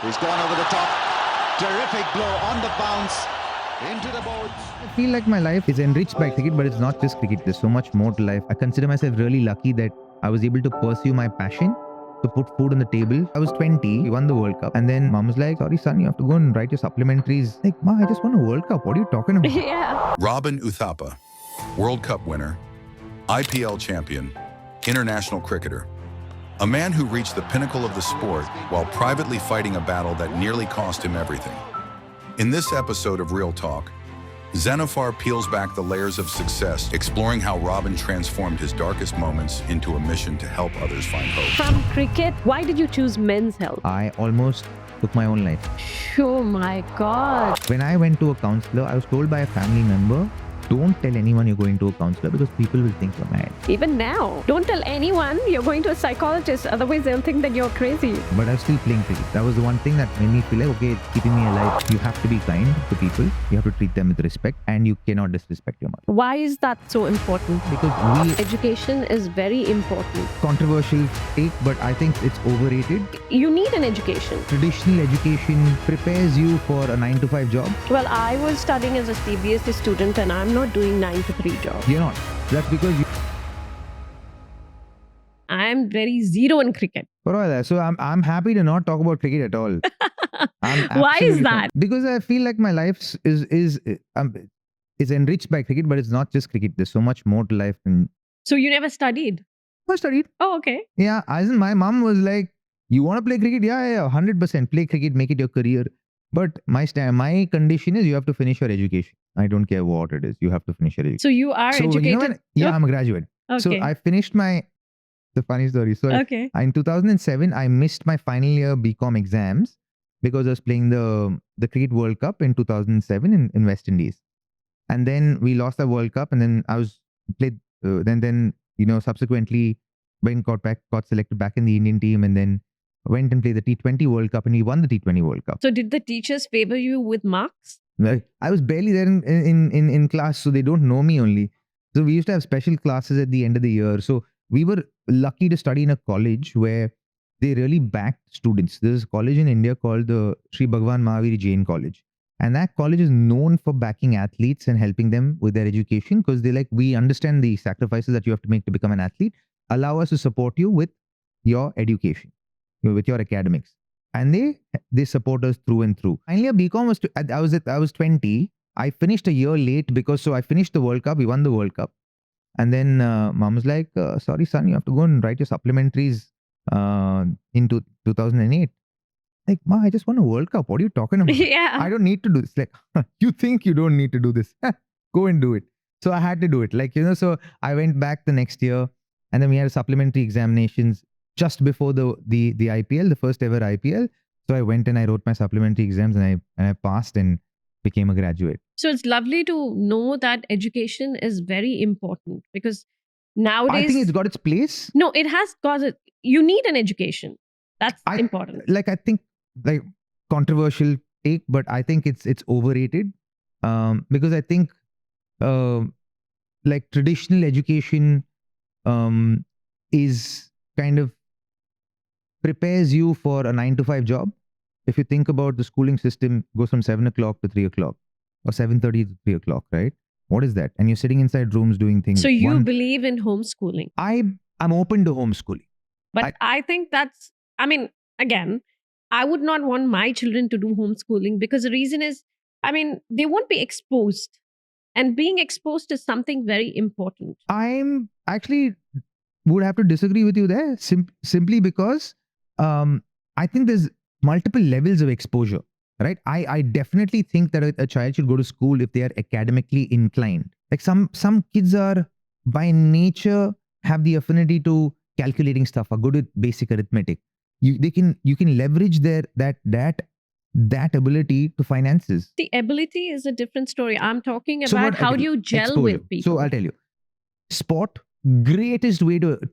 He's gone over the top. Terrific blow on the bounce. Into the boards. I feel like my life is enriched by cricket, but it's not just cricket. There's so much more to life. I consider myself really lucky that I was able to pursue my passion to put food on the table. I was 20, we won the World Cup. And then mom was like, sorry son, you have to go and write your supplementaries. Like, ma, I just won a World Cup. What are you talking about? Yeah. Robin Uthappa, World Cup winner, IPL champion, international cricketer. A man who reached the pinnacle of the sport while privately fighting a battle that nearly cost him everything. In this episode of Real Talk, Zenofar peels back the layers of success, exploring how Robin transformed his darkest moments into a mission to help others find hope. From cricket, why did you choose men's health? I almost took my own life. Oh my God. When I went to a counselor, I was told by a family member, don't tell anyone you're going to a counselor because people will think you're mad. Even now, don't tell anyone you're going to a psychologist, otherwise they'll think that you're crazy. But I was still playing cricket. That was the one thing that made me feel like, okay, it's keeping me alive. You have to be kind to people. You have to treat them with respect and you cannot disrespect your mother. Why is that so important? Because Education is very important. controversial take, but I think it's overrated. You need an education. Traditional education prepares you for a 9-to-5 job. Well, I was studying as a CBSE student and I'm not doing 9-to-3 job. You're not. That's because you... I'm very zero in cricket. So I'm happy to not talk about cricket at all. Why is that? Because I feel like my life is enriched by cricket, but it's not just cricket. There's so much more to life. And So you never studied? I studied. Oh, okay. Yeah, as in my mom was like, you want to play cricket? Yeah, 100%. Play cricket, make it your career. But my condition is you have to finish your education. I don't care what it is. You have to finish your education. So you are educated? I'm a graduate. Okay. So I finished the funny story. So Okay. in 2007, I missed my final year BCom exams because I was playing the Cricket World Cup in 2007 in West Indies. And then we lost the World Cup and then I was played, subsequently got selected back in the Indian team and then went and played the T20 World Cup and we won the T20 World Cup. So did the teachers favor you with marks? Like, I was barely there in class, so they don't know me only. So we used to have special classes at the end of the year. So we were lucky to study in a college where they really backed students. There's a college in India called the Sri Bhagwan Mahavir Jain College. And that college is known for backing athletes and helping them with their education because they're like, we understand the sacrifices that you have to make to become an athlete. Allow us to support you with your education, with your academics. And they support us through and through. Finally, a BCom I was 20. I finished a year late because I finished the World Cup. We won the World Cup. And then mom was like, sorry, son, you have to go and write your supplementaries in 2008. Like, ma, I just won a World Cup. What are you talking about? Yeah. I don't need to do this. Like, you think you don't need to do this. Go and do it. So I had to do it. So I went back the next year and then we had supplementary examinations just before the IPL, the first ever IPL. So I went and I wrote my supplementary exams and I passed and became a graduate. So it's lovely to know that education is very important because nowadays... I think it's got its place. No, it has got it. You need an education. That's important. I think controversial take, but I think it's overrated because I think traditional education is kind of prepares you for a 9-to-5 job. If you think about the schooling system, goes from 7 o'clock to 3 o'clock or 7:30 to 3 o'clock, right? What is that? And you're sitting inside rooms doing things. So you believe in homeschooling? I'm open to homeschooling. But I think that's, again, I would not want my children to do homeschooling because the reason is, they won't be exposed. And being exposed is something very important. I'm actually would have to disagree with you there simply because I think there's multiple levels of exposure, right? I definitely think that a child should go to school if they are academically inclined. Like some kids are by nature have the affinity to calculating stuff, are good with basic arithmetic. You can leverage that ability to finances. The ability is a different story. I'm talking about how do you gel exposure with people. So I'll tell you, sport, greatest way to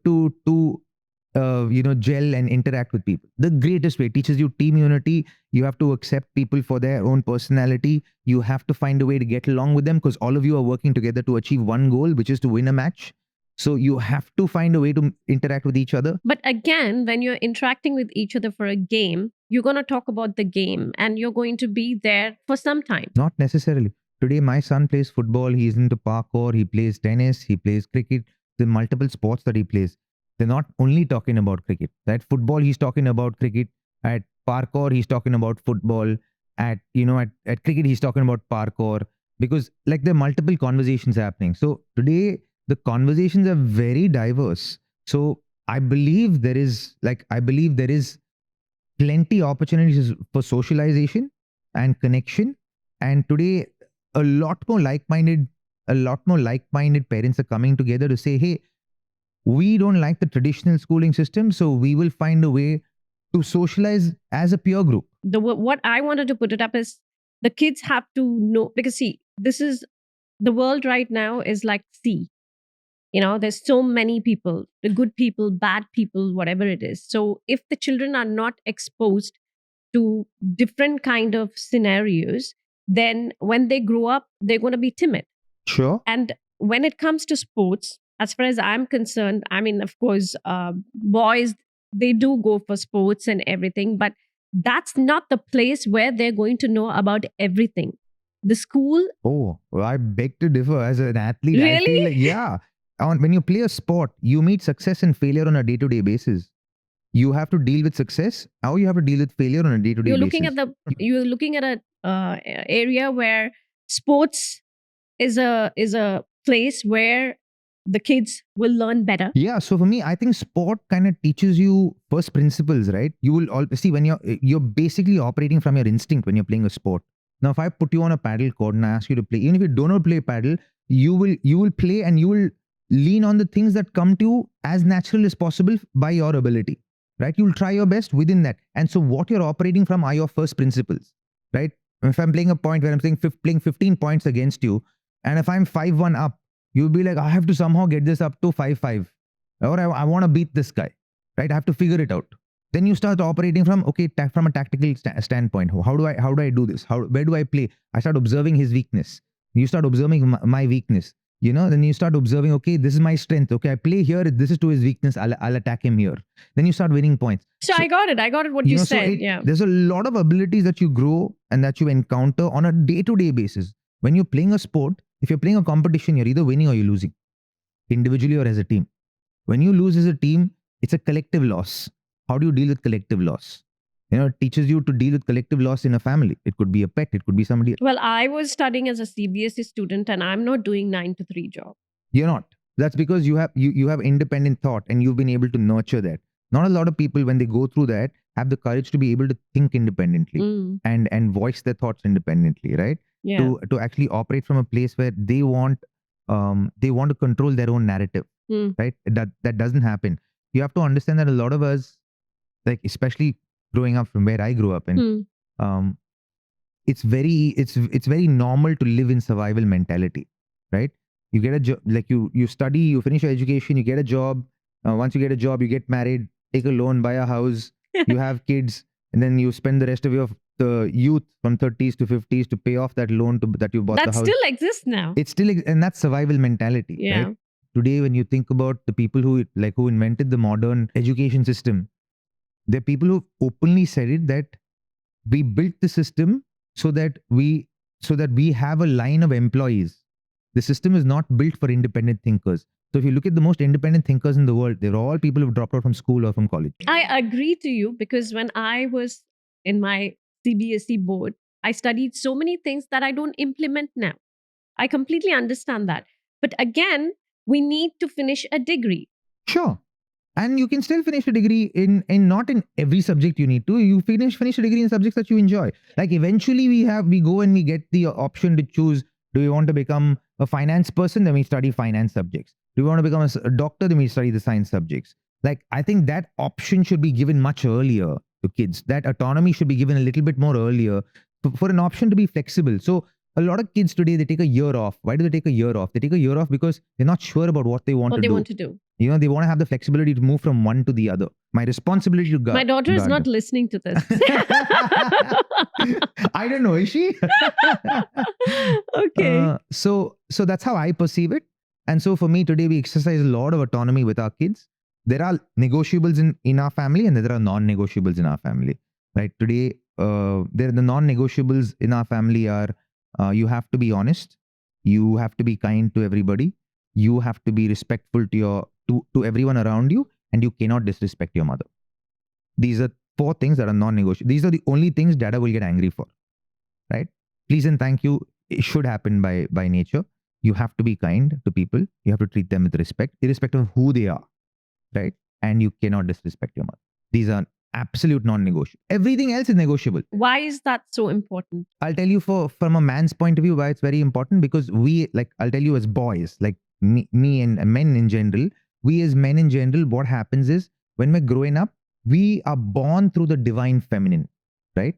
gel and interact with people. The greatest way. Teaches you team unity. You have to accept people for their own personality. You have to find a way to get along with them because all of you are working together to achieve one goal, which is to win a match. So you have to find a way to interact with each other. But again, when you're interacting with each other for a game, you're going to talk about the game and you're going to be there for some time. Not necessarily. Today, my son plays football. He's into parkour. He plays tennis. He plays cricket. The multiple sports that he plays. They're not only talking about cricket. At football, he's talking about cricket. At parkour, he's talking about football. At cricket, he's talking about parkour. Because like there are multiple conversations happening. So today, the conversations are very diverse. So I believe there is plenty opportunities for socialization and connection. And today, a lot more like-minded parents are coming together to say, hey, we don't like the traditional schooling system, so we will find a way to socialize as a peer group. What I wanted to put it up is the kids have to know, because see, this is the world right now is like sea. There's so many people, the good people, bad people, whatever it is. So if the children are not exposed to different kind of scenarios, then when they grow up, they're going to be timid. Sure. And when it comes to sports, as far as I'm concerned, I mean, of course, boys, they do go for sports and everything, but that's not the place where they're going to know about everything. The school. Oh, well, I beg to differ. As an athlete, Really? I feel like, yeah. When you play a sport, you meet success and failure on a day-to-day basis. You have to deal with success. How you have to deal with failure on a day-to-day basis. You're looking at a area where sports is a place where the kids will learn better. Yeah. So for me, I think sport kind of teaches you first principles, right? You will all see when you're basically operating from your instinct when you're playing a sport. Now, if I put you on a paddle court and I ask you to play, even if you don't know how to play paddle, you will play and you will lean on the things that come to you as natural as possible by your ability, right? You'll try your best within that. And so what you're operating from are your first principles, right? If I'm playing a point where I'm playing 15 points against you, and if I'm 5-1 up, you'll be like, I have to somehow get this up to 5-5. Or I want to beat this guy, right? I have to figure it out. Then you start operating from, from a tactical standpoint. How do I do this? Where do I play? I start observing his weakness. You start observing my weakness. Then you start observing, okay, this is my strength. Okay, I play here. This is to his weakness. I'll attack him here. Then you start winning points. So I got it what you said. Yeah. There's a lot of abilities that you grow and that you encounter on a day-to-day basis. When you're playing a sport, if you're playing a competition, you're either winning or you're losing, individually or as a team. When you lose as a team, it's a collective loss. How do you deal with collective loss? It teaches you to deal with collective loss in a family. It could be a pet. It could be somebody else. Well, I was studying as a CBSE student and I'm not doing 9-3 job. You're not. That's because you have independent thought and you've been able to nurture that. Not a lot of people, when they go through that, have the courage to be able to think independently and voice their thoughts independently, right? Yeah. To actually operate from a place where they want to control their own narrative, right? That doesn't happen. You have to understand that a lot of us, like especially growing up from where I grew up in, it's very normal to live in survival mentality, right? You get a job, like you study, you finish your education, you get a job. Once you get a job, you get married, take a loan, buy a house, you have kids, and then you spend the rest of your youth from 30s to 50s to pay off that loan that you bought the house. That still exists now. It's still, and that's survival mentality. Yeah. Right? Today, when you think about the people who invented the modern education system, there are people who openly said it that we built the system so that we have a line of employees. The system is not built for independent thinkers. So if you look at the most independent thinkers in the world, they're all people who've dropped out from school or from college. I agree to you, because when I was in my CBSE board, I studied so many things that I don't implement now. I completely understand that. But again, we need to finish a degree. Sure. And you can still finish a degree in not in every subject you need to. You finish a degree in subjects that you enjoy. Like eventually we go and we get the option to choose, do we want to become a finance person? Then we study finance subjects. Do we want to become a doctor? Then we study the science subjects. Like I think that option should be given much earlier to kids. That autonomy should be given a little bit more earlier for an option to be flexible. So a lot of kids today, they take a year off. Why do they take a year off? They take a year off because they're not sure about what they want to do. They want to have the flexibility to move from one to the other. My responsibility to guard. My daughter is not listening to this. I don't know. Is she? Okay. So that's how I perceive it. And so for me today, we exercise a lot of autonomy with our kids. There are negotiables in our family and there are non-negotiables in our family. right? Today, the non-negotiables in our family are you have to be honest, you have to be kind to everybody, you have to be respectful to everyone around you, and you cannot disrespect your mother. These are 4 things that are non-negotiable. These are the only things Dada will get angry for, right? Please and thank you. It should happen by nature. You have to be kind to people. You have to treat them with respect, irrespective of who they are, right? And you cannot disrespect your mother. These are absolute non-negotiable. Everything else is negotiable. Why is that so important? I'll tell you from a man's point of view why it's very important, because I'll tell you as boys, like me and men in general, we as men in general, what happens is when we're growing up, we are born through the divine feminine, right?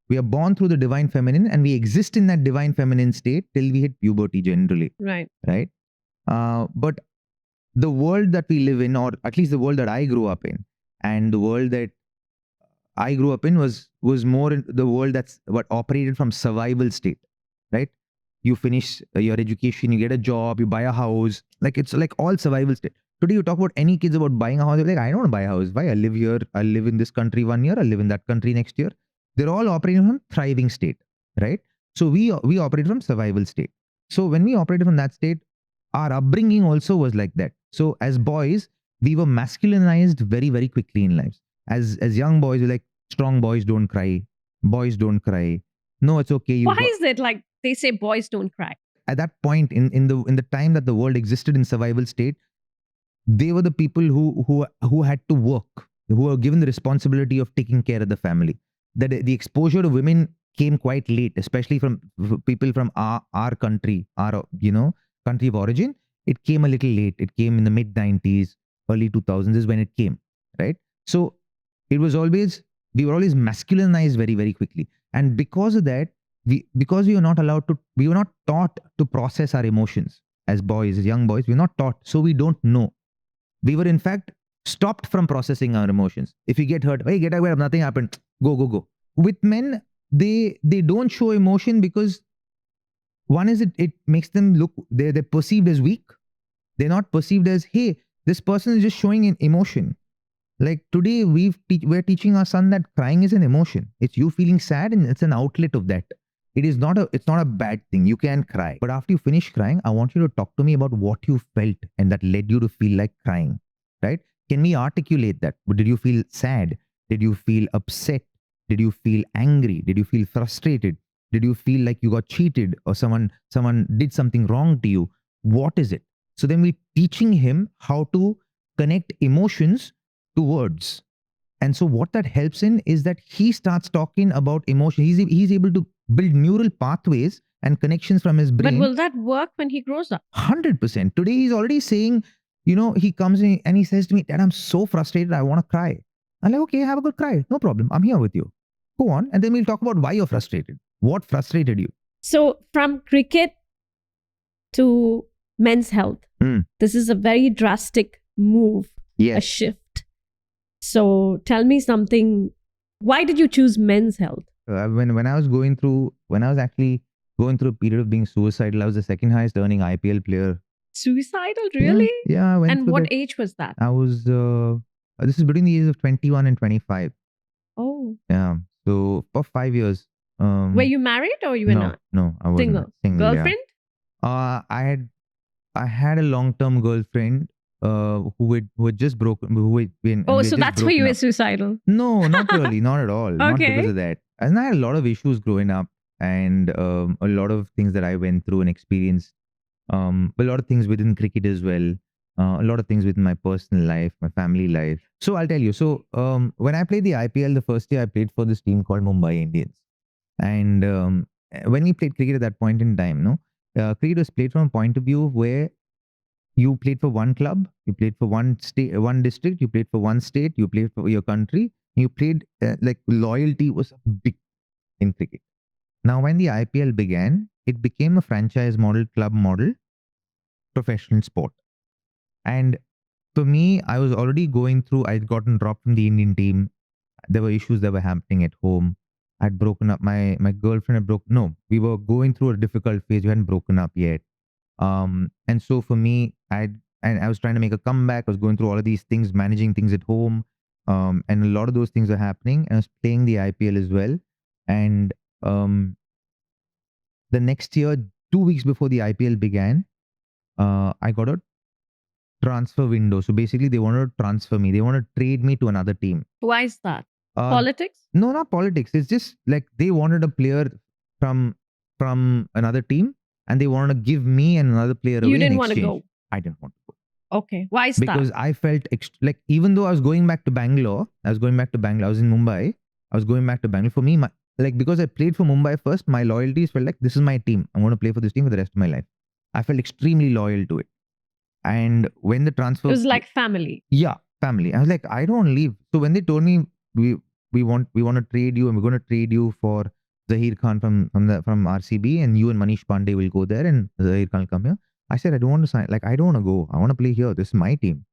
We are born through the divine feminine and we exist in that divine feminine state till we hit puberty generally, Right. right? But the world that we live in, or at least the world that I grew up in, and the world that I grew up in was more in the world that's what operated from survival state, right? You finish your education, you get a job, you buy a house, like it's like all survival state. Today you talk about any kids about buying a house, they're like, I don't want to buy a house. Why? I live here, I live in this country 1 year, I live in that country next year. They're all operating from thriving state, right? So we operate from survival state. So when we operated from that state, our upbringing also was like that. So as boys, we were masculinized very, very quickly in lives. As young boys, we're like, strong boys don't cry. Boys don't cry. No, it's okay. Why is it like they say boys don't cry? At that point in the time that the world existed in survival state, they were the people who had to work, who were given the responsibility of taking care of the family. That the exposure to women came quite late, especially from people from our country, our country of origin. It came a little late. It came in the mid 90s, early 2000s is when it came, right? So it was always, we were always masculinized very, very quickly. And because of that, because we were not taught to process our emotions as boys, as young boys, we were not taught. So we don't know. We were in fact stopped from processing our emotions. If you get hurt, hey, get away, nothing happened. Go. With men, they don't show emotion because one is it makes them look, they're perceived as weak. They're not perceived as, hey, this person is just showing an emotion. Like today, we're teaching our son that crying is an emotion. It's you feeling sad and it's an outlet of that. It's not a bad thing. You can cry. But after you finish crying, I want you to talk to me about what you felt and that led you to feel like crying, right? Can we articulate that? Did you feel sad? Did you feel upset? Did you feel angry? Did you feel frustrated? Did you feel like you got cheated or someone did something wrong to you? What is it? So then we're teaching him how to connect emotions to words. And so what that helps in is that he starts talking about emotion. He's able to build neural pathways and connections from his brain. But will that work when he grows up? 100%. Today he's already saying, he comes in and he says to me, Dad, I'm so frustrated. I want to cry. I'm like, okay, have a good cry. No problem. I'm here with you. Go on. And then we'll talk about why you're frustrated. What frustrated you? So from cricket to men's health, this is a very drastic move, yes. A shift. So tell me something. Why did you choose men's health? When I was actually going through a period of being suicidal, I was the second highest earning IPL player. Suicidal, really? Yeah. I went and through what that. age was that? I was, this is between the ages of 21 and 25. Oh. Yeah. So for 5 years. Were you married or you were not? No, I wasn't. Single. Girlfriend? Yeah. I had a long-term girlfriend who had just broken. So that's why you were suicidal? No, not really, not at all. Okay. Not because of that. And I had a lot of issues growing up, and a lot of things that I went through and experienced. A lot of things within cricket as well. A lot of things within my personal life, my family life. So I'll tell you. So when I played the IPL, the first year I played for this team called Mumbai Indians. And when we played cricket at that point in time, cricket was played from a point of view where you played for one club, you played for one state, one district, you played for one state, you played for your country, you played like loyalty was big in cricket. Now, when the IPL began, it became a franchise model, club model, professional sport. And for me, I was already going through, I'd gotten dropped from the Indian team. There were issues that were happening at home. I'd broken up. My girlfriend had we were going through a difficult phase. We hadn't broken up yet. And so for me, I was trying to make a comeback. I was going through all of these things, managing things at home. And a lot of those things were happening. And I was playing the IPL as well. And the next year, 2 weeks before the IPL began, I got a transfer window. So basically, they wanted to transfer me. They wanted to trade me to another team. Why is that? Uh, Politics? No, not politics. It's just like they wanted a player from another team, and they wanted to give me and another player away You in didn't want to exchange. go. I didn't want to go Okay. Why is because that? I felt like even though I was going back to Bangalore, I was in Mumbai. I was going back to Bangalore. For me, because I played for Mumbai first, my loyalties felt like this is my team. I'm going to play for this team for the rest of my life. I felt extremely loyal to it. And when the transfer, It was like family. yeah, family. I was like, I don't leave. So when they told me we want to trade you and we're going to trade you for Zahir Khan from RCB, and you and Manish Pandey will go there and Zahir Khan will come here. I said, I don't want to sign. Like, I don't want to go. I want to play here. This is my team.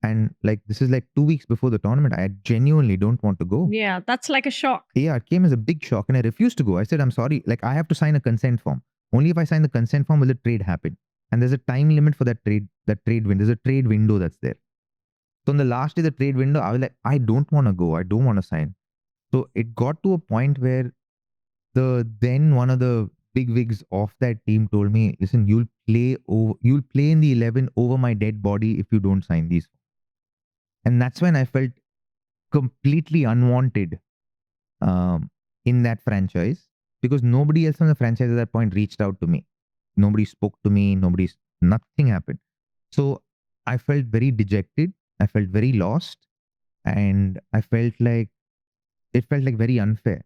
And like, this is like 2 weeks before the tournament. I genuinely don't want to go. Yeah, that's like a shock. Yeah, it came as a big shock and I refused to go. I said, I'm sorry. Like, I have to sign a consent form. Only if I sign the consent form will the trade happen. And there's a time limit for that trade window. There's a trade window that's there. So on the last day of the trade window, I was like, I don't want to go. I don't want to sign. So it got to a point where then one of the big wigs of that team told me, listen, you'll play in the 11 over my dead body if you don't sign these. And that's when I felt completely unwanted in that franchise, because nobody else from the franchise at that point reached out to me. Nobody spoke to me. Nothing happened. So I felt very dejected. I felt very lost. And I felt like it felt like very unfair.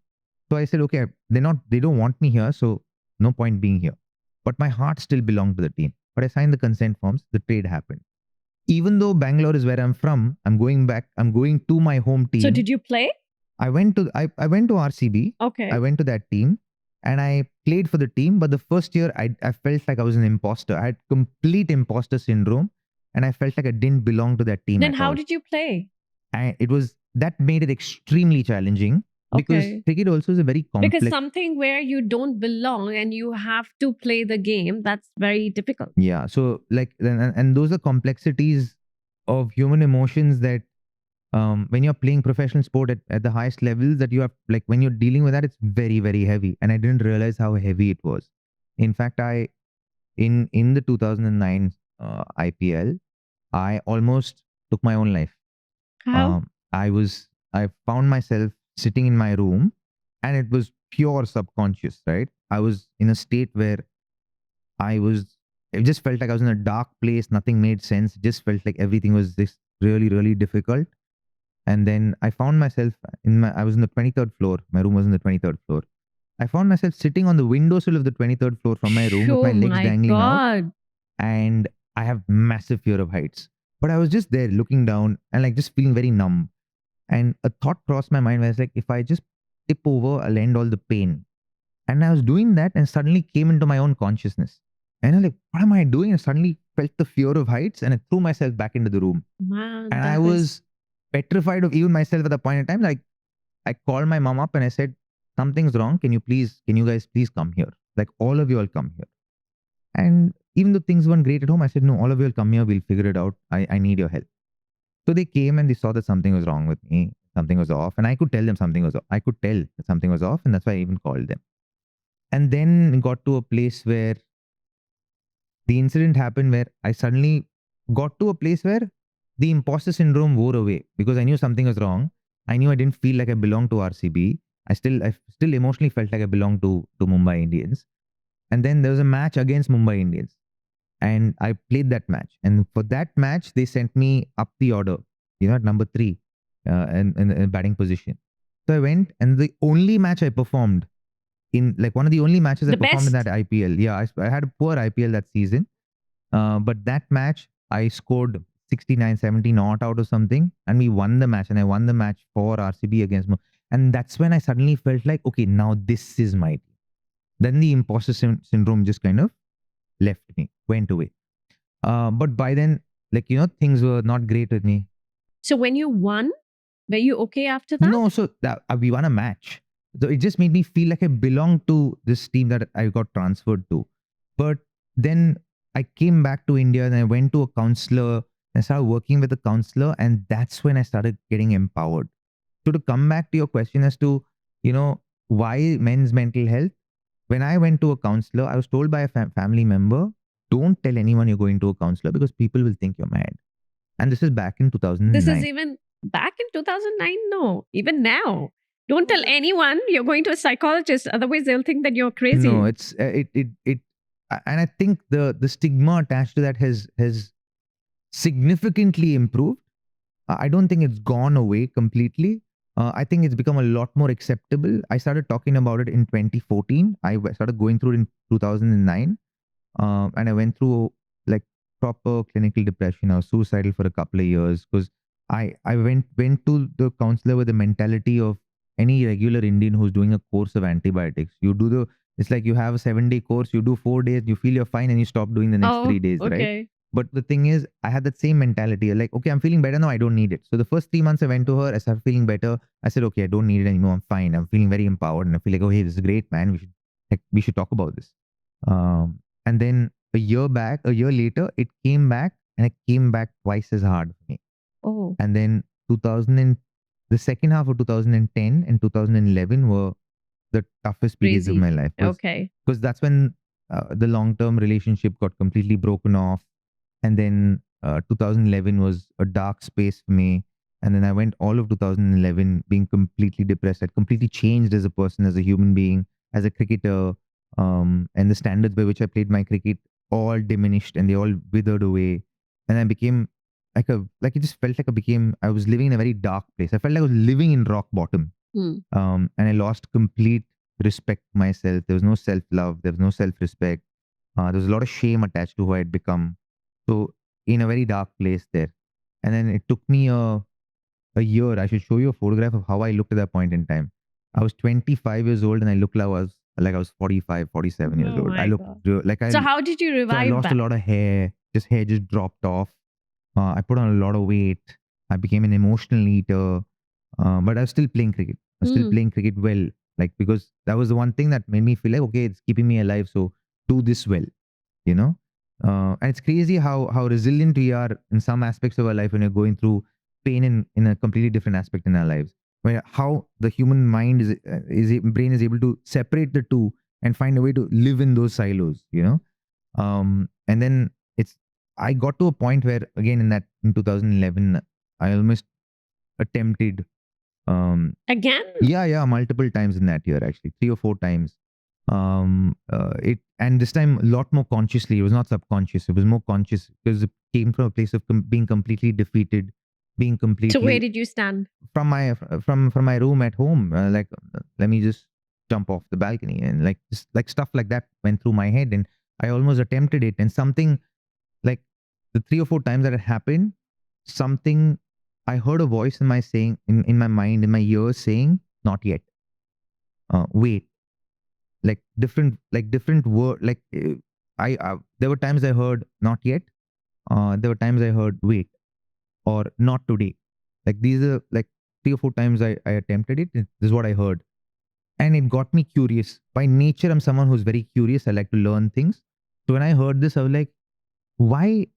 So I said, okay, they don't want me here. So no point being here. But my heart still belonged to the team. But I signed the consent forms. The trade happened. Even though Bangalore is where I'm from, I'm going to my home team. So did you play? I went to RCB. Okay. I went to that team and I played for the team. But the first year, I felt like I was an imposter. I had complete imposter syndrome, and I felt like I didn't belong to that team. Then how did you play? That made it extremely challenging, because cricket also is a very complex. Because something where you don't belong and you have to play the game, that's very difficult. Yeah. So like, and those are complexities of human emotions that when you're playing professional sport at the highest levels, that you have, like, when you're dealing with that, it's very, very heavy. And I didn't realize how heavy it was. In fact, in the 2009 IPL, I almost took my own life. How? I found myself sitting in my room, and it was pure subconscious, right? I was in a state where it just felt like I was in a dark place. Nothing made sense. It just felt like everything was this really, really difficult. And then I found myself I was in the 23rd floor. My room was in the 23rd floor. I found myself sitting on the windowsill of the 23rd floor from my room with my legs dangling out. And I have massive fear of heights. But I was just there looking down and like just feeling very numb. And a thought crossed my mind where I was like, if I just tip over, I'll end all the pain. And I was doing that and suddenly came into my own consciousness. And I'm like, what am I doing? I suddenly felt the fear of heights and I threw myself back into the room. Man, and I was petrified of even myself at the point in time. Like, I called my mom up and I said, something's wrong. Can you guys please come here? Like, all of you all come here. And even though things weren't great at home, I said, no, all of you will come here. We'll figure it out. I need your help. So they came and they saw that something was wrong with me. Something was off. And I could tell them something was off. I could tell that something was off. And that's why I even called them. And then it got to a place where the incident happened, where I suddenly got to a place where the imposter syndrome wore away, because I knew something was wrong. I knew I didn't feel like I belonged to RCB. I still emotionally felt like I belonged to Mumbai Indians. And then there was a match against Mumbai Indians. And I played that match. And for that match, they sent me up the order, at number 3 in batting position. So I went, and the only match I performed one of the only matches I performed in that IPL. Yeah, I had a poor IPL that season. But that match, I scored 69, 70 not out or something. And we won the match. And I won the match for RCB against Mumbai. And that's when I suddenly felt like, okay, now this is my team. Then the imposter syndrome just kind of left me, went away. But by then, things were not great with me. So when you won, were you okay after that? No, so we won a match. So it just made me feel like I belonged to this team that I got transferred to. But then I came back to India and I went to a counselor I started working with a counselor, and that's when I started getting empowered. So to come back to your question as to, why men's mental health, when I went to a counselor, I was told by a family member, don't tell anyone you're going to a counselor because people will think you're mad. And this is back in 2009. This is even back in 2009? No, even now. Don't tell anyone you're going to a psychologist, otherwise they'll think that you're crazy. No, it's and I think the stigma attached to that has significantly improved. I don't think it's gone away completely. I think it's become a lot more acceptable. I started talking about it in 2014. I started going through it in 2009. And I went through like proper clinical depression. I was suicidal for a couple of years because I went to the counselor with the mentality of any regular Indian who's doing a course of antibiotics. It's like you have a 7-day course, you do 4 days, you feel you're fine, and you stop doing the next 3 days, right? Okay. But the thing is, I had that same mentality. Like, okay, I'm feeling better now. I don't need it. So the first 3 months I went to her, I started feeling better. I said, okay, I don't need it anymore. I'm fine. I'm feeling very empowered. And I feel like, oh, hey, this is great, man. We should talk about this. And then a year later, it came back, and it came back twice as hard for me. Oh. And then the second half of 2010 and 2011 were the toughest periods of my life. Okay. Because that's when the long-term relationship got completely broken off. And then 2011 was a dark space for me. And then I went all of 2011 being completely depressed. I'd completely changed as a person, as a human being, as a cricketer. And the standards by which I played my cricket all diminished and they all withered away. And I became it just felt like I was living in a very dark place. I felt like I was living in rock bottom. And I lost complete respect for myself. There was no self-love. There was no self-respect. There was a lot of shame attached to who I had become. So in a very dark place there. And then it took me a year. I should show you a photograph of how I looked at that point in time. I was 25 years old and I looked like I was 45, 47 years old. I looked So how did you revive I lost back? a lot of hair. Hair just dropped off. I put on a lot of weight. I became an emotional eater. But I was still playing cricket. I was still playing cricket well. Because that was the one thing that made me feel like, okay, it's keeping me alive. So do this well, And it's crazy how resilient we are in some aspects of our life when you're going through pain in a completely different aspect in our lives. Where how the human mind brain is able to separate the two and find a way to live in those silos, And then I got to a point where again in 2011, I almost attempted Again? Yeah, multiple times in that year, actually 3 or 4 times. And this time a lot more consciously. It was not subconscious. It was more conscious because it came from a place of being completely defeated, being completely. So where did you stand? From my room at home. Let me just jump off the balcony, and just stuff like that went through my head, and I almost attempted it, and something like the 3 or 4 times that it happened, something. I heard a voice in my mind, in my ears saying, not yet. Wait. Different word. There were times I heard not yet. There were times I heard wait, or not today. These are 3 or 4 times I attempted it. This is what I heard. And it got me curious. By nature, I'm someone who's very curious. I like to learn things. So when I heard this, I was like, why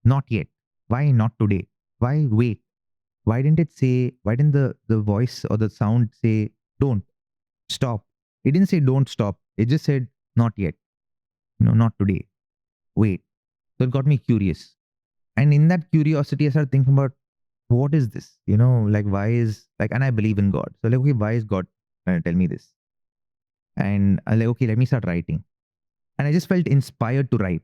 not yet? Why not today? Why wait? Why didn't the voice or the sound say, don't stop? It didn't say don't stop. It just said not yet. Not today. Wait. So it got me curious. And in that curiosity, I started thinking about what is this? Why is and I believe in God. So okay, why is God trying to tell me this? And I okay, let me start writing. And I just felt inspired to write.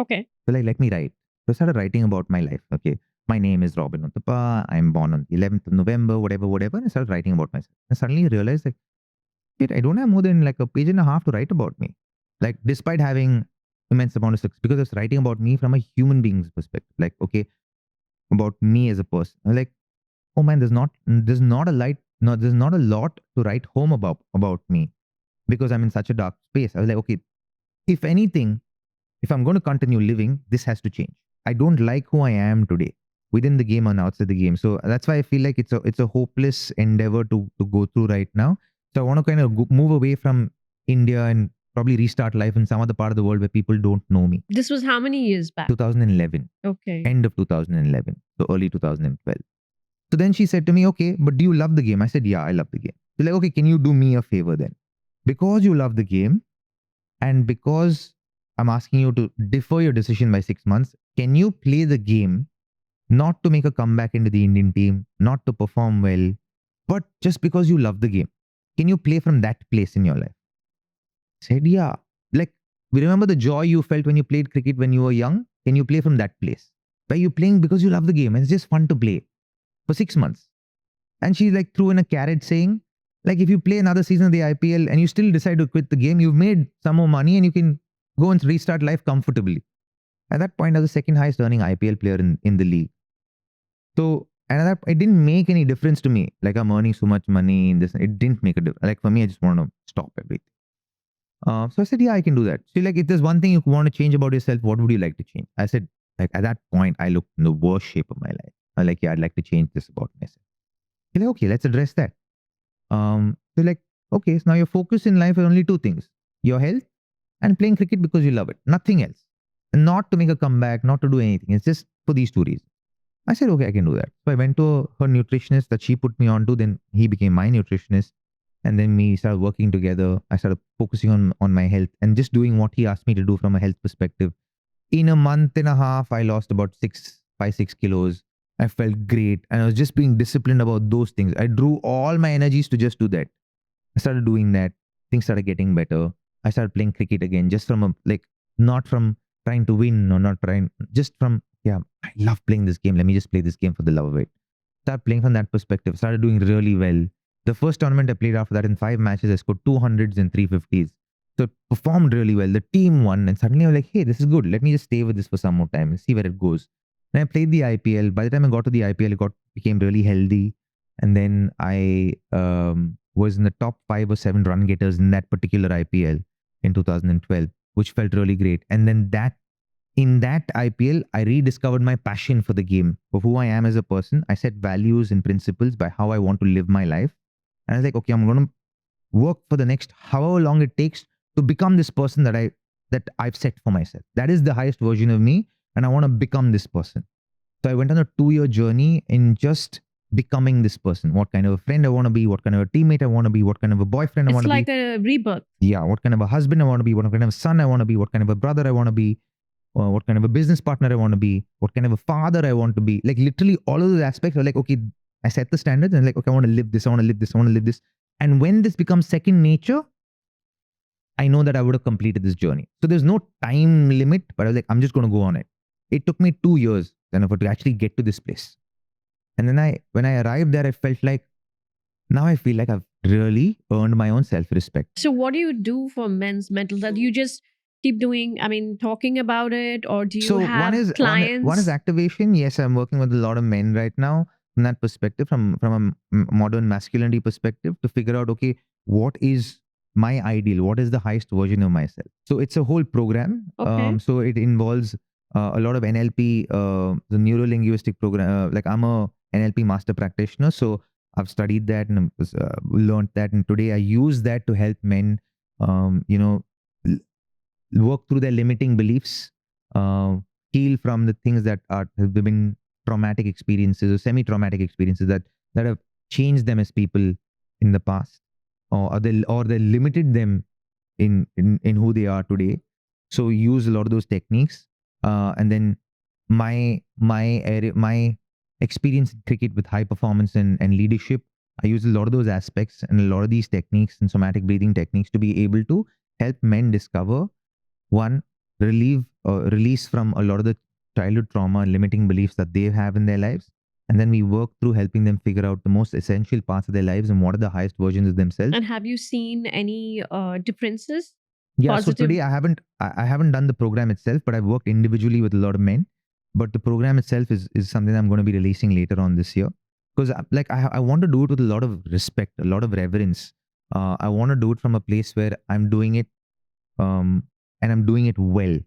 Okay. So let me write. So I started writing about my life. Okay. My name is Robin Uthappa. I'm born on the 11th of November, whatever. And I started writing about myself. And suddenly I realized I don't have more than a page and a half to write about me. Despite having immense amount of success, because I was writing about me from a human being's perspective. Okay, about me as a person. I'm oh man, there's not a lot to write home about me because I'm in such a dark space. I was okay, if anything, if I'm going to continue living, this has to change. I don't like who I am today, within the game and outside the game. So that's why I feel like it's a hopeless endeavor to go through right now. So I want to kind of move away from India and probably restart life in some other part of the world where people don't know me. This was how many years back? 2011, Okay. end of 2011, so early 2012. So then she said to me, okay, but do you love the game? I said, yeah, I love the game. So like, okay, can you do me a favor then? Because you love the game and because I'm asking you to defer your decision by 6 months, can you play the game not to make a comeback into the Indian team, not to perform well, but just because you love the game? Can you play from that place in your life? I said, yeah. Like, we remember the joy you felt when you played cricket when you were young? Can you play from that place? Where you're playing because you love the game and it's just fun to play for 6 months. And she like threw in a carrot saying, like, if you play another season of the IPL and you still decide to quit the game, you've made some more money and you can go and restart life comfortably. At that point, I was the second highest earning IPL player in the league. So, and that, it didn't make any difference to me. Like, I'm earning so much money in this. It didn't make a difference. Like, for me, I just want to stop everything. So I said, yeah, I can do that. So like, if there's one thing you want to change about yourself, what would you like to change? I said, like, at that point, I looked in the worst shape of my life. I'm like, yeah, I'd like to change this about myself. She's like, okay, let's address that. So like, okay, so now your focus in life is only two things: your health and playing cricket because you love it. Nothing else. And not to make a comeback, not to do anything. It's just for these two reasons. I said, okay, I can do that. So I went to her nutritionist that she put me on to. Then he became my nutritionist. And then we started working together. I started focusing on my health and just doing what he asked me to do from a health perspective. In a month and a half, I lost about 6 kilos. I felt great. And I was just being disciplined about those things. I drew all my energies to just do that. I started doing that. Things started getting better. I started playing cricket again, just from a, like, not from trying to win or not trying, just from, yeah, I love playing this game. Let me just play this game for the love of it. Started playing from that perspective. Started doing really well. The first tournament I played after that, in 5 matches, I scored 200s and 350s. So it performed really well. The team won, and suddenly I was like, hey, this is good. Let me just stay with this for some more time and see where it goes. Then I played the IPL. By the time I got to the IPL, became really healthy. And then I was in the top 5 or 7 run getters in that particular IPL in 2012, which felt really great. And then in that IPL, I rediscovered my passion for the game, for who I am as a person. I set values and principles by how I want to live my life. And I was like, okay, I'm going to work for the next however long it takes to become this person that I've set for myself. That is the highest version of me, and I want to become this person. So I went on a 2-year journey in just becoming this person. What kind of a friend I want to be, what kind of a teammate I want to be, what kind of a boyfriend I want to be. It's like a rebirth. Yeah, what kind of a husband I want to be, what kind of a son I want to be, what kind of a brother I want to be, what kind of a business partner I want to be, what kind of a father I want to be. Like, literally all of those aspects are like, okay, I set the standards and like, okay, I want to live this, I want to live this, I want to live this. And when this becomes second nature, I know that I would have completed this journey. So there's no time limit, but I was like, I'm just going to go on it. It took me 2 years to actually get to this place. And then when I arrived there, I felt like, now I feel like I've really earned my own self-respect. So what do you do for men's mental health? You just keep doing, talking about it, or do you have clients? One is activation. Yes, I'm working with a lot of men right now from that perspective, from a modern masculinity perspective, to figure out, okay, what is my ideal? What is the highest version of myself? So it's a whole program. Okay. So it involves a lot of NLP, the neuro-linguistic program. Like, I'm a NLP master practitioner. So I've studied that and learned that. And today I use that to help men, work through their limiting beliefs, heal from the things that have been traumatic experiences or semi-traumatic experiences that have changed them as people in the past, or they limited them in who they are today. So use a lot of those techniques, and then my experience in cricket with high performance and leadership, I use a lot of those aspects and a lot of these techniques and somatic breathing techniques to be able to help men discover, one, release from a lot of the childhood trauma and limiting beliefs that they have in their lives. And then we work through helping them figure out the most essential parts of their lives and what are the highest versions of themselves. And have you seen any differences? Yeah, Positive? So today I haven't done the program itself, but I've worked individually with a lot of men. But the program itself is something I'm going to be releasing later on this year. Because I want to do it with a lot of respect, a lot of reverence. I want to do it from a place where I'm doing it and I'm doing it well.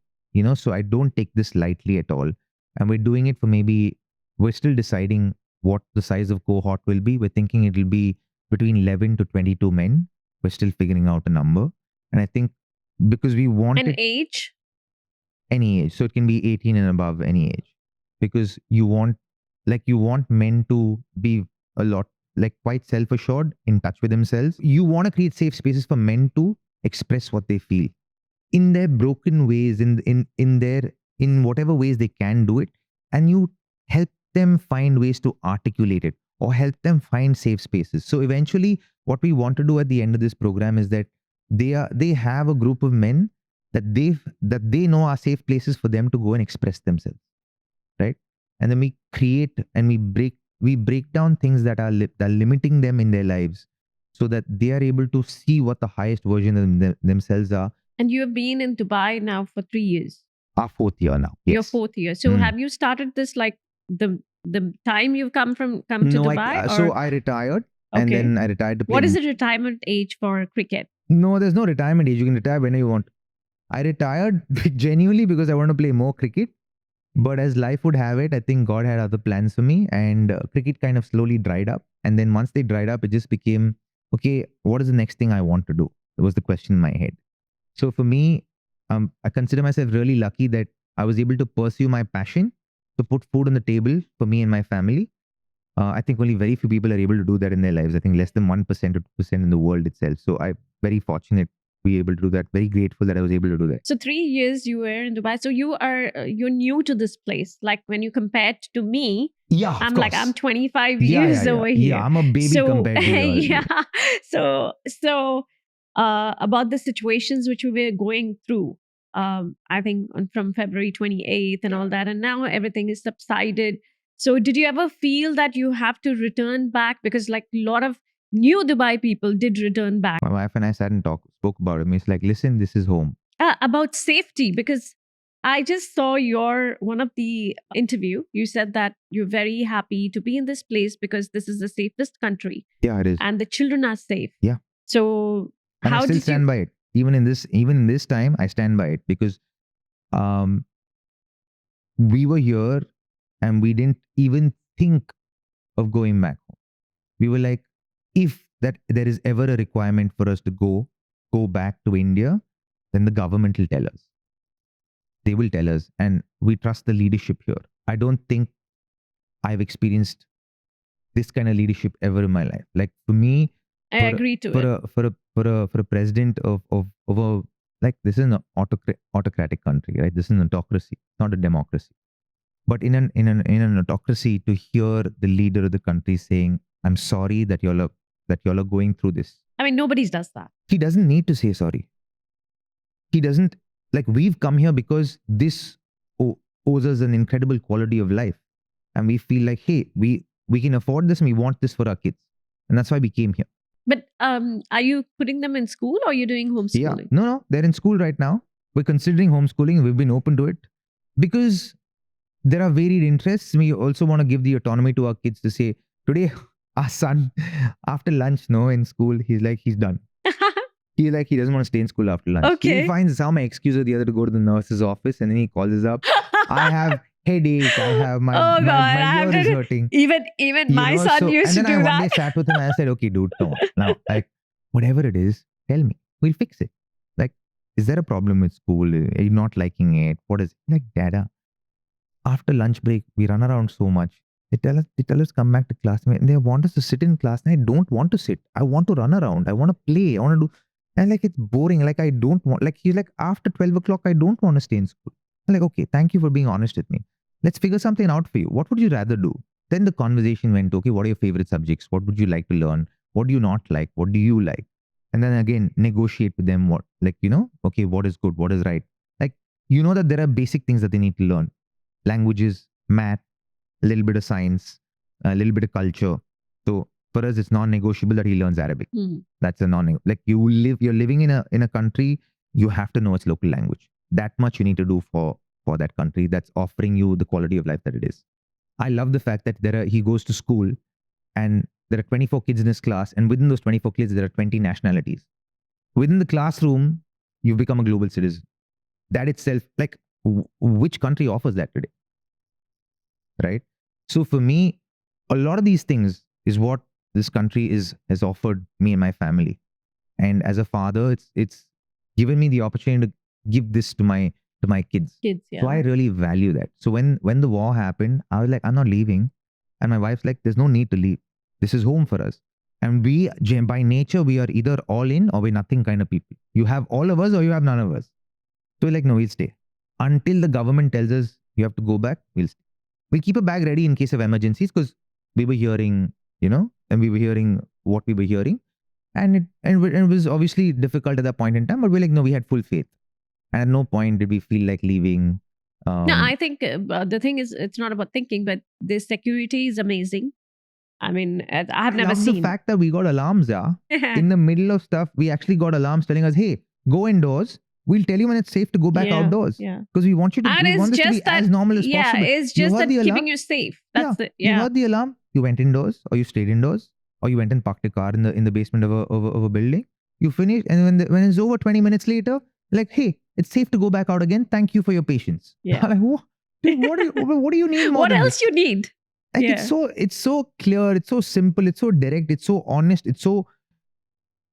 So I don't take this lightly at all. And we're doing it for we're still deciding what the size of cohort will be. We're thinking it'll be between 11 to 22 men. We're still figuring out a number. And I think because we want And it age? any age. So it can be 18 and above, any age, because you want men to be a lot quite self-assured, in touch with themselves. You want to create safe spaces for men to express what they feel in their broken ways, in whatever ways they can do it, and you help them find ways to articulate it or help them find safe spaces. So eventually, what we want to do at the end of this program is that they have a group of men that they know are safe places for them to go and express themselves, right? And then we create and we break down things that are limiting them in their lives, so that they are able to see what the highest version of themselves are. And you have been in Dubai now for 3 years. Our 4th year now. Yes. Your 4th year. So have you started this like the time you've come to Dubai? So I retired, and Okay. then I retired to play. What is the retirement age for cricket? No, there's no retirement age. You can retire whenever you want. I retired genuinely because I want to play more cricket. But as life would have it, I think God had other plans for me, and cricket kind of slowly dried up. And then once they dried up, it just became, okay, what is the next thing I want to do? That was the question in my head. So for me, I consider myself really lucky that I was able to pursue my passion to put food on the table for me and my family. I think only very few people are able to do that in their lives. I think less than 1% or 2% in the world itself. So I'm very fortunate to be able to do that. Very grateful that I was able to do that. So 3 years you were in Dubai. So you're new to this place. Like when you compared to me, Yeah, I'm 25 years over here. Yeah, I'm a baby compared to yours. Yeah. So about the situations which we were going through, I think from February 28th and all that, and now everything is subsided. So did you ever feel that you have to return back? Because like a lot of new Dubai people did return back. My wife and I sat and spoke about it. It's like, listen, this is home. About safety, because I just saw one of the interview. You said that you're very happy to be in this place because this is the safest country. Yeah, it is. And the children are safe. Yeah. So and how I still did stand by it. Even in this time, I stand by it because we were here and we didn't even think of going back home. We were like, if that there is ever a requirement for us to go back to India, then the government will tell us. They will tell us, and we trust the leadership here. I don't think I've experienced this kind of leadership ever in my life. Like for me, I agree to it. For a president of a, like, this is an autocratic country, right? This is an autocracy, not a democracy. But in an autocracy, to hear the leader of the country saying, "I'm sorry that y'all are going through this." I mean, nobody does that. He doesn't need to say sorry. He doesn't. Like, we've come here because this owes us an incredible quality of life, and we feel like, hey, we can afford this and we want this for our kids, and that's why we came here. But are you putting them in school or are you doing homeschooling? Yeah, no, they're in school right now. We're considering homeschooling. We've been open to it because there are varied interests. We also want to give the autonomy to our kids to say, today, our son, after lunch, in school, he's done. He doesn't want to stay in school after lunch. Okay. He finds some excuse or the other to go to the nurse's office, and then he calls us up. I have headache. I have my ear is hurting. Even my son used to do that. And then I one day sat with him and I said, okay, dude, no. Now, like, whatever it is, tell me. We'll fix it. Like, is there a problem with school? Are you not liking it? What is it? Like, Dada, after lunch break, we run around so much. They tell us come back to class, and they want us to sit in class, and I don't want to sit. I want to run around. I want to play. I want to do. And like, it's boring. Like, I don't want, like, he's like, after 12 o'clock, I don't want to stay in school. I'm like, okay, thank you for being honest with me. Let's figure something out for you. What would you rather do? Then the conversation went, okay, what are your favorite subjects? What would you like to learn? What do you not like? What do you like? And then again, negotiate with them okay, what is good? What is right? Like, that there are basic things that they need to learn. Languages, math, a little bit of science, a little bit of culture. So for us, it's non-negotiable that he learns Arabic. That's a non-negotiable. Like, you're living in a country, you have to know its local language. That much you need to do for that country that's offering you the quality of life that it is. I love the fact that he goes to school and there are 24 kids in his class, and within those 24 kids, there are 20 nationalities. Within the classroom, you've become a global citizen. That itself, like, which country offers that today? Right? So for me, a lot of these things is what this country has offered me and my family. And as a father, it's given me the opportunity to give this to my kids. Kids, So I yeah. really value that. So when the war happened, I was like, I'm not leaving. And my wife's like, there's no need to leave. This is home for us. And we, by nature, we are either all in or we're nothing kind of people. You have all of us or you have none of us. So we're like, no, we'll stay. Until the government tells us you have to go back, we'll stay. We'll keep a bag ready in case of emergencies because we were hearing, and we were hearing what we were hearing. And it was obviously difficult at that point in time, but we're like, no, we had full faith. And at no point did we feel like leaving. No, I think the thing is, it's not about thinking, but the security is amazing. I mean, I have I never love seen. the fact that we got alarms, in the middle of stuff. We actually got alarms telling us, hey, go indoors. We'll tell you when it's safe to go back Yeah, outdoors. yeah. Because we want you to, And we it's want this to be just that, as normal as yeah, possible. it's You just heard that the alarm? keeping you safe. That's it. You Yeah. heard the alarm. You went indoors, or you stayed indoors, or you went and parked a car in the basement of a building. You finished, and when it's over 20 minutes later, like, hey, it's safe to go back out again. Thank you for your patience. Yeah. Like, what do you need more What than else this? you need? Like, Yeah. it's so clear, it's so simple, it's so direct, it's so honest, and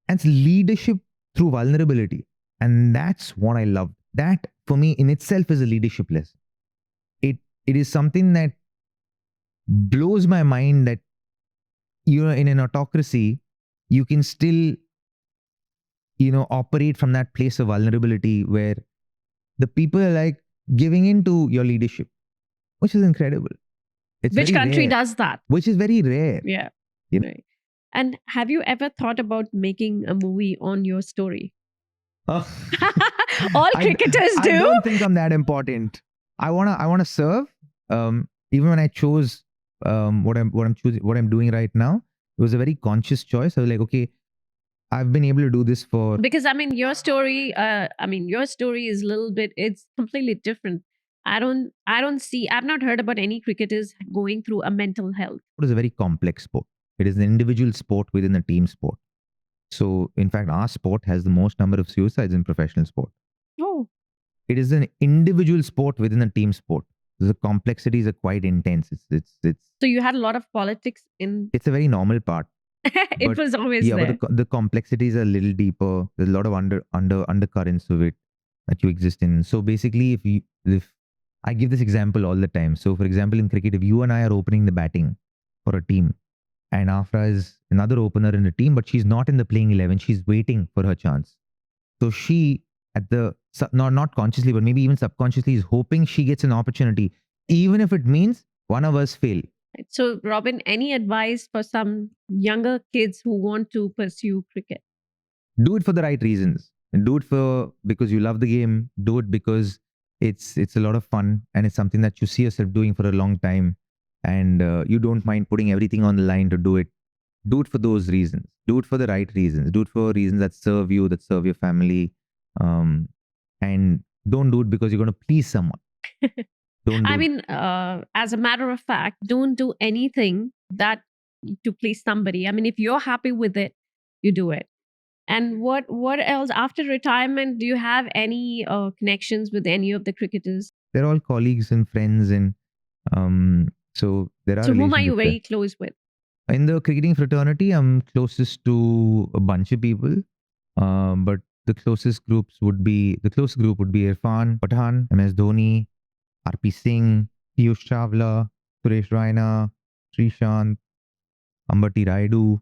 it's leadership through vulnerability. And that's what I love. That for me in itself is a leadership lesson. It is something that blows my mind that in an autocracy, you can still, operate from that place of vulnerability where the people are like giving into your leadership, which is incredible. It's Which very country rare, does that? which is very rare. Yeah. You know? Right. And have you ever thought about making a movie on your story? Oh. All cricketers I do. don't think I'm that important. I wanna serve. Even when I chose what I'm choosing, what I'm doing right now, it was a very conscious choice. I was like, okay, I've been able to do this for. Because your story, your story is a little bit, it's completely different. I've not heard about any cricketers going through a mental health. It is a very complex sport. It is an individual sport within a team sport. So, in fact, our sport has the most number of suicides in professional sport. Oh. It is an individual sport within a team sport. The complexities are quite intense. It's. So you had a lot of politics in. It's a very normal part. It was always there. But the complexities are a little deeper. There's a lot of undercurrents of it that you exist in. So basically, if I give this example all the time. So for example, in cricket, if you and I are opening the batting for a team, and Afra is another opener in the team, but she's not in the playing 11. She's waiting for her chance. So she, not consciously, but maybe even subconsciously, is hoping she gets an opportunity, even if it means one of us fail. So, Robin, any advice for some younger kids who want to pursue cricket? Do it for the right reasons. Do it because you love the game. Do it because it's a lot of fun and it's something that you see yourself doing for a long time, and you don't mind putting everything on the line to do it. Do it for those reasons. Do it for the right reasons. Do it for reasons that serve you, that serve your family, and don't do it because you're going to please someone. As a matter of fact, don't do anything that to please somebody. I mean, if you're happy with it, you do it. And what else after retirement? Do you have any connections with any of the cricketers? They're all colleagues and friends, and so there are. So whom are you very close with? In the cricketing fraternity, I'm closest to a bunch of people, but the closest group would be Irfan Pathan, MS Dhoni, RP Singh, Piyush Chawla, Suresh Raina, Srishant, Ambati Raidu.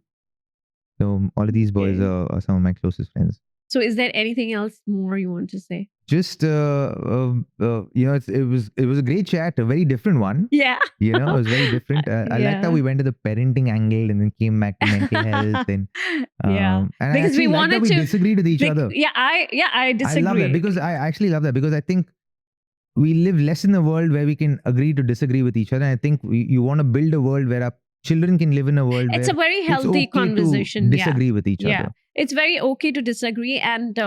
So all of these boys are some of my closest friends. So is there anything else more you want to say? Just it was a great chat, a very different one. Yeah. It was very different. I liked how we went to the parenting angle and then came back to mental health and and because we wanted to disagree with each other. I disagree. I love that because I actually love that because I think we live less in a world where we can agree to disagree with each other. And I think you want to build a world where our children can live in a world where it's a very healthy conversation. Disagree with each other. It's very okay to disagree. And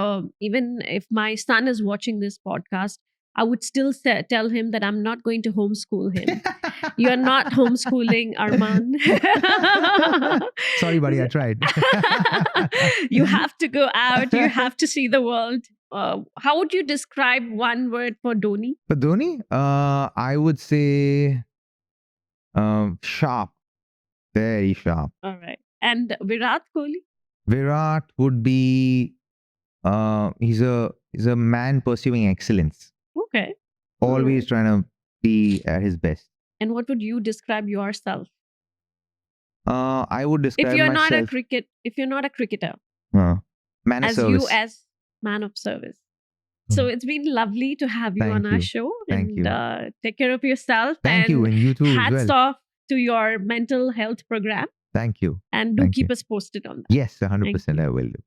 even if my son is watching this podcast, I would still tell him that I'm not going to homeschool him. You're not homeschooling Arman. Sorry, buddy, I tried. You have to go out. You have to see the world. How would you describe one word for Dhoni? For Dhoni, I would say sharp. Very sharp. All right. And Virat Kohli? Virat would be He's a man pursuing excellence, Okay. always Alright. trying to be at his best. And what would you describe yourself? I would If describe you're not a myself cricketer, man of as service. you as man of service. So it's been lovely to have you on Thank our you. show. Thank and you. Take care of yourself. Thank you, and you too as hats well. off to your mental health program. Thank you. And do Thank keep you. us posted on that. Yes, Thank 100% you. I will do.